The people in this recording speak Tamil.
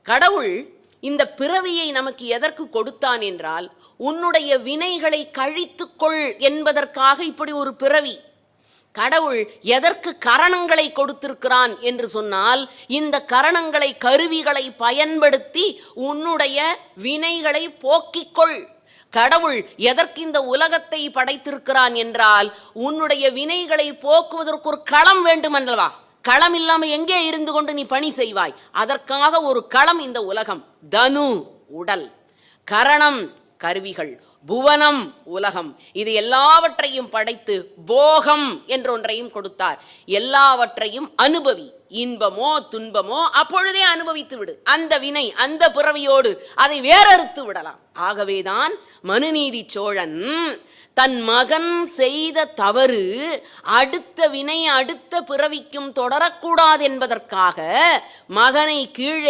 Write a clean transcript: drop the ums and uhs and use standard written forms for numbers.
கடவுள் இந்த பிறவியை நமக்கு எதற்கு கொடுத்தான் என்றால், உன்னுடைய வினைகளை கழித்துக்கொள் என்பதற்காக இப்படி ஒரு பிறவி. கடவுள் எதற்கு கரணங்களை கொடுத்திருக்கிறான் என்று சொன்னால், இந்த கரணங்களை, கருவிகளை பயன்படுத்தி உன்னுடைய வினைகளை போக்கிக்கொள். கடவுள் எதற்கு இந்த உலகத்தை படைத்திருக்கிறான் என்றால், உன்னுடைய வினைகளை போக்குவதற்கு ஒரு களம் வேண்டும் அல்லவா? களம் இல்லாமல் எங்கே இருந்து கொண்டு நீ பணி செய்வாய்? அதற்காக ஒரு களம் இந்த உலகம். தனு உடல், கரணம் கருவிகள், புவனம் உலகம், இது எல்லாவற்றையும் படைத்து போகம் என்றொன்றையும் கொடுத்தார். எல்லாவற்றையும் அனுபவி, இன்பமோ துன்பமோ அப்பொழுதே அனுபவித்து விடு. அந்த வினை, அந்த பிறவியோடு அதை வேறறுத்து விடலாம். ஆகவேதான் மனுநீதி சோழன் தன் மகன் செய்த தவறு அடுத்த வினை அடுத்த பிறவிக்கும் தொடரக்கூடாது என்பதற்காக மகனை கீழே